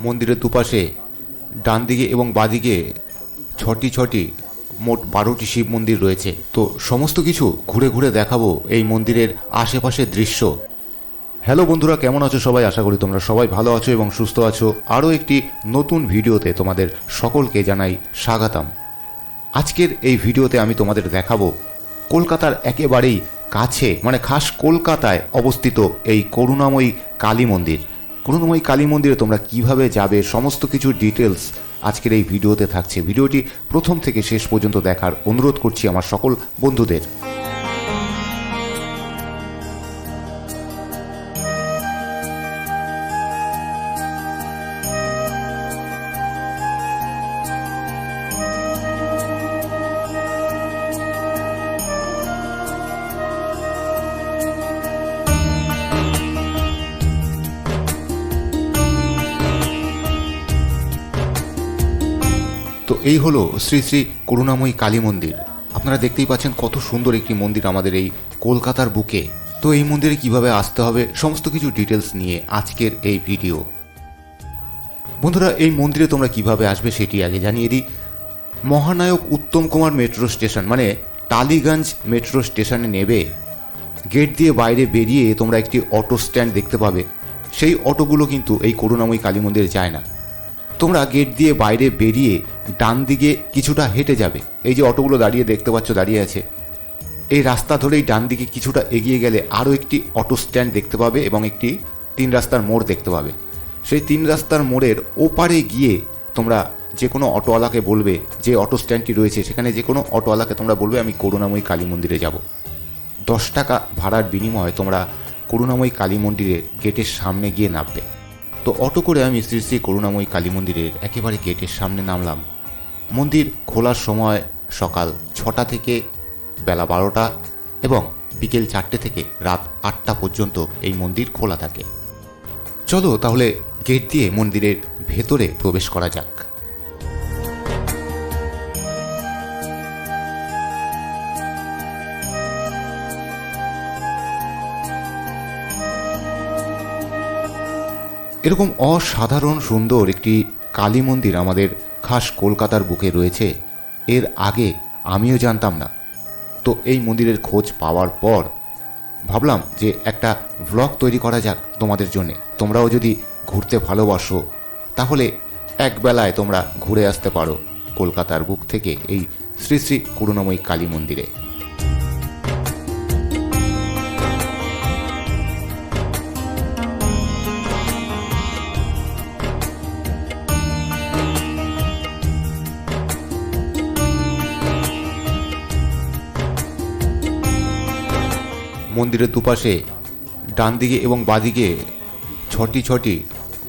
মন্দিরের দুপাশে ডান দিকে এবং বাঁদিকে ছটি মোট 12টি শিব মন্দির রয়েছে। তো সমস্ত কিছু ঘুরে ঘুরে দেখাবো এই মন্দিরের আশেপাশের দৃশ্য। হ্যালো বন্ধুরা, কেমন আছো সবাই? আশা করি তোমরা সবাই ভালো আছো এবং সুস্থ আছো। আরও একটি নতুন ভিডিওতে তোমাদের সকলকে জানাই স্বাগতম। আজকের এই ভিডিওতে আমি তোমাদের দেখাবো কলকাতার একেবারেই কাছে, মানে খাস কলকাতায় অবস্থিত এই করুণাময়ী কালী মন্দির। করুণাময়ী কালী মন্দিরে তোমরা কিভাবে যাবে সমস্ত কিছু ডিটেলস আজকের এই ভিডিওতে থাকছে। ভিডিওটি প্রথম থেকে শেষ পর্যন্ত দেখার অনুরোধ করছি আমার সকল বন্ধুদের। তো এই হলো শ্রী শ্রী করুণাময়ী কালী মন্দির। আপনারা দেখতেই পাচ্ছেন কত সুন্দর একটি মন্দির আমাদের এই কলকাতার বুকে। তো এই মন্দিরে কিভাবে আসতে হবে সমস্ত কিছু ডিটেলস নিয়ে আজকের এই ভিডিও। বন্ধুরা, এই মন্দিরে তোমরা কিভাবে আসবে সেটি আগে জানিয়ে দিই। মহানায়ক উত্তম কুমার মেট্রো স্টেশন মানে টালিগঞ্জ মেট্রো স্টেশনে নেবে গেট দিয়ে বাইরে বেরিয়ে তোমরা একটি অটো স্ট্যান্ড দেখতে পাবে। সেই অটোগুলো কিন্তু এই করুণাময়ী কালী মন্দিরে যায় না। তোমরা গেট দিয়ে বাইরে বেরিয়ে ডান দিকে কিছুটা হেঁটে যাবে। এই যে অটোগুলো দেখতে পাচ্ছ দাঁড়িয়ে আছে, এই রাস্তা ধরেই ডান দিকে কিছুটা এগিয়ে গেলে আরও একটি অটো স্ট্যান্ড দেখতে পাবে এবং একটি 3 রাস্তার মোড় দেখতে পাবে। সেই 3 রাস্তার মোড়ের ওপারে গিয়ে তোমরা যে কোনো অটোওয়ালাকে বলবে, যে অটো স্ট্যান্ডটি রয়েছে সেখানে যে কোনো অটোওয়ালাকে তোমরা বলবে আমি করুণাময়ী কালী মন্দিরে যাব। 10 টাকা ভাড়ার বিনিময়ে তোমরা করুণাময়ী কালী মন্দিরের গেটের সামনে গিয়ে নামবে। তো অটো করে আমি শ্রী শ্রী করুণাময়ী কালী মন্দিরের একেবারে গেটের সামনে নামলাম। মন্দির খোলার সময় সকাল 6টা থেকে বেলা 12টা এবং বিকেল 4টে থেকে রাত 8টা পর্যন্ত এই মন্দির খোলা থাকে। চলো তাহলে গেট দিয়ে মন্দিরের ভেতরে প্রবেশ করা যাক। এরকম অসাধারণ সুন্দর একটি কালী মন্দির আমাদের খাস কলকাতার বুকে রয়েছে, এর আগে আমিও জানতাম না। তো এই মন্দিরের খোঁজ পাওয়ার পর ভাবলাম যে একটা ভ্লগ তৈরি করা যাক তোমাদের জন্যে। তোমরাও যদি ঘুরতে ভালোবাসো তাহলে একবেলায় তোমরা ঘুরে আসতে পারো কলকাতার বুক থেকে এই শ্রী শ্রী করুণাময়ী কালী মন্দিরে। মন্দিরের দুপাশে ডান দিকে এবং বাঁদিকে ছটি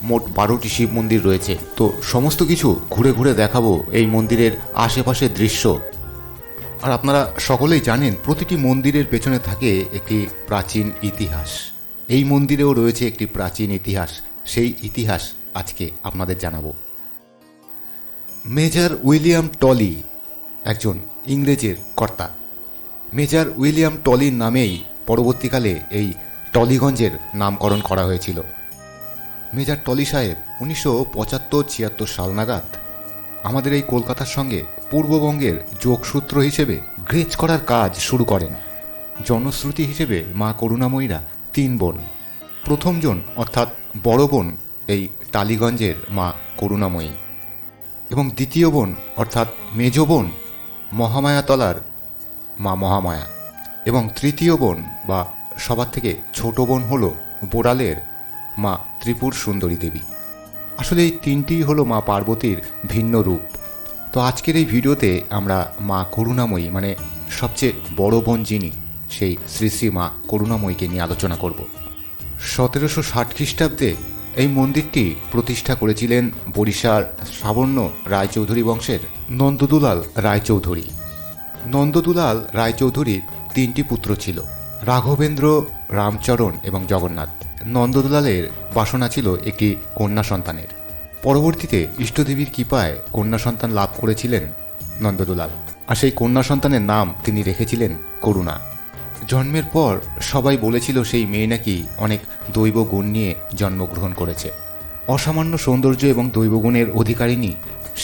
মোট 12টি শিব মন্দির রয়েছে। তো সমস্ত কিছু ঘুরে ঘুরে দেখাবো এই মন্দিরের আশেপাশের দৃশ্য। আর আপনারা সকলেই জানেন প্রতিটি মন্দিরের পেছনে থাকে একটি প্রাচীন ইতিহাস। এই মন্দিরেও রয়েছে একটি প্রাচীন ইতিহাস। সেই ইতিহাস আজকে আপনাদের জানাবো। মেজর উইলিয়াম টলি একজন ইংরেজের কর্তা। মেজর উইলিয়াম টলির নামেই পরবর্তীকালে এই টলিগঞ্জের নামকরণ করা হয়েছিল। মেজর টলি সাহেব 1975-76 সাল নাগাদ আমাদের এই কলকাতার সঙ্গে পূর্ববঙ্গের যোগসূত্র হিসেবে গ্রেজ করার কাজ শুরু করেন। জনশ্রুতি হিসেবে মা করুণাময়ীরা 3 বোন। প্রথম জন অর্থাৎ বড় বোন এই টালিগঞ্জের মা করুণাময়ী এবং দ্বিতীয় বোন অর্থাৎ মেজ বোন মহামায়াতলার মা মহামায়া এবং তৃতীয় বোন বা সবার থেকে ছোট বোন হল বোড়ালের মা ত্রিপুর সুন্দরী দেবী। আসলে এই 3টিই হলো মা পার্বতীর ভিন্ন রূপ। তো আজকের এই ভিডিওতে আমরা মা করুণাময়ী মানে সবচেয়ে বড় বোন যিনি সেই শ্রী শ্রী মা করুণাময়ীকে নিয়ে আলোচনা করব। 1760 খ্রিস্টাব্দে এই মন্দিরটি প্রতিষ্ঠা করেছিলেন বরিশার শ্রাবণ্য রায়চৌধুরী বংশের নন্দদুলাল রায়চৌধুরী। নন্দদুলাল রায়চৌধুরীর 3টি পুত্র ছিল, রাঘবেন্দ্র, রামচরণ এবং জগন্নাথ। নন্দদুলালের বাসনা ছিল একটি কন্যা সন্তানের। পরবর্তীতে ইষ্টদেবীর কৃপায় কন্যা সন্তান লাভ করেছিলেন নন্দদুলাল, আর সেই কন্যা সন্তানের নাম তিনি রেখেছিলেন করুণা। জন্মের পর সবাই বলেছিল সেই মেয়ে নাকি অনেক দৈব গুণ নিয়ে জন্মগ্রহণ করেছে। অসামান্য সৌন্দর্য এবং দৈবগুণের অধিকারিণী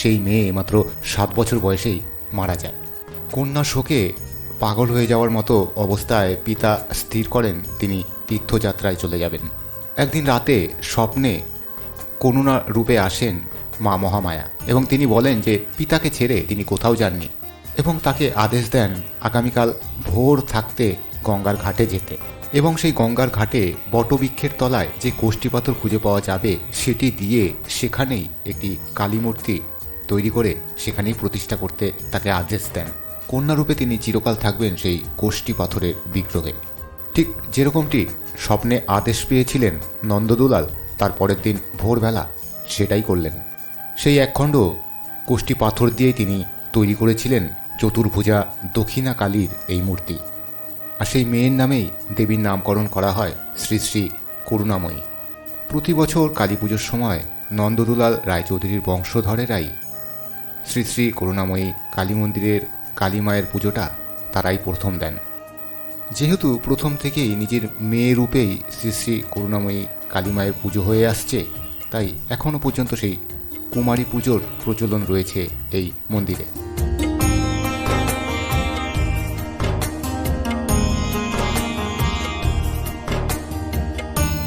সেই মেয়ে মাত্র 7 বছর বয়সেই মারা যায়। কন্যা শোকে পাগল হয়ে যাওয়ার মতো অবস্থায় পিতা স্থির করেন তিনি তীর্থযাত্রায় চলে যাবেন। একদিন রাতে স্বপ্নে করুণা রূপে আসেন মা মহামায়া এবং তিনি বলেন যে পিতাকে ছেড়ে তিনি কোথাও যাননি এবং তাকে আদেশ দেন আগামীকাল ভোর থাকতে গঙ্গার ঘাটে যেতে এবং সেই গঙ্গার ঘাটে বটবৃক্ষের তলায় যে কোষ্ঠী পাথর খুঁজে পাওয়া যাবে সেটি দিয়ে সেখানেই একটি কালী মূর্তি তৈরি করে সেখানেই প্রতিষ্ঠা করতে তাকে আদেশ দেন। কন্যারূপে তিনি চিরকাল থাকবেন সেই কোষ্ঠী পাথরের বিগ্রহে। ঠিক যেরকমটি স্বপ্নে আদেশ পেয়েছিলেন নন্দদুলাল, তার পরের দিন ভোরবেলা সেটাই করলেন। সেই একখণ্ড কোষ্ঠী পাথর দিয়েই তিনি তৈরি করেছিলেন চতুর্ভুজা দক্ষিণা কালীর এই মূর্তি। আর সেই মেয়ের নামেই দেবীর নামকরণ করা হয় শ্রী শ্রী করুণাময়ী। প্রতি বছর কালী পুজোর সময় নন্দদুলাল রায়চৌধুরীর বংশধরেরাই শ্রী শ্রী করুণাময়ী কালী মন্দিরের কালী মায়ের পুজোটা তারাই প্রথম দেন। যেহেতু প্রথম থেকেই নিজের মেয়ে রূপেই শ্রী শ্রী করুণাময়ী কালী মায়ের পুজো হয়ে আসছে, তাই এখনও পর্যন্ত সেই কুমারী পুজোর প্রচলন রয়েছে এই মন্দিরে।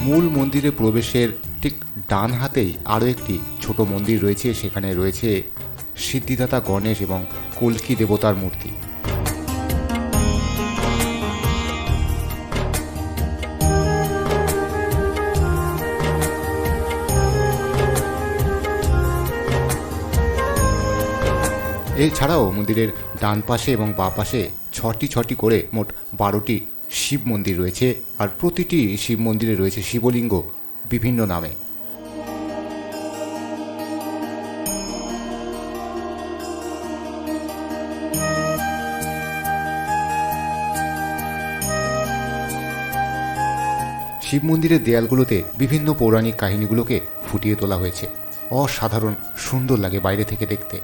মূল মন্দিরে প্রবেশের ঠিক ডান হাতেই আরও একটি ছোট মন্দির রয়েছে, সেখানে রয়েছে সিদ্ধিদাতা গণেশ এবং কল্কি দেবতার মূর্তি। এছাড়াও মন্দিরের ডান পাশে এবং বাঁ পাশে ছটি করে মোট 12টি শিব মন্দির রয়েছে, আর প্রতিটি শিব মন্দিরে রয়েছে শিবলিঙ্গ বিভিন্ন নামে। শিব মন্দিরের দেয়ালগুলোতে বিভিন্ন পৌরাণিক কাহিনীগুলোকে ফুটিয়ে তোলা হয়েছে। অসাধারণ সুন্দর লাগে বাইরে থেকে দেখতে।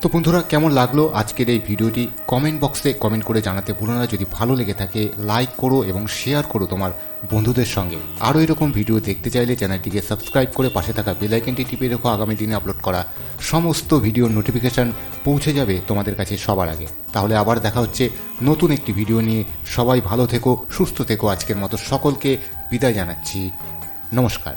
তো বন্ধুরা, কেমন লাগলো আজকের এই ভিডিওটি কমেন্ট বক্সে কমেন্ট করে জানাতে ভুলো না। যদি ভালো লেগে থাকে লাইক করো এবং শেয়ার করো তোমার বন্ধুদের সঙ্গে। আরও এরকম ভিডিও দেখতে চাইলে চ্যানেলটিকে সাবস্ক্রাইব করে পাশে থাকা বেল আইকনটি টিপে রেখো। আগামী দিনে আপলোড করা সমস্ত ভিডিওর নোটিফিকেশান পৌঁছে যাবে তোমাদের কাছে সবার আগে। তাহলে আবার দেখা হচ্ছে নতুন একটি ভিডিও নিয়ে। সবাই ভালো থেকো, সুস্থ থেকো। আজকের মতো সকলকে বিদায় জানাচ্ছি। নমস্কার।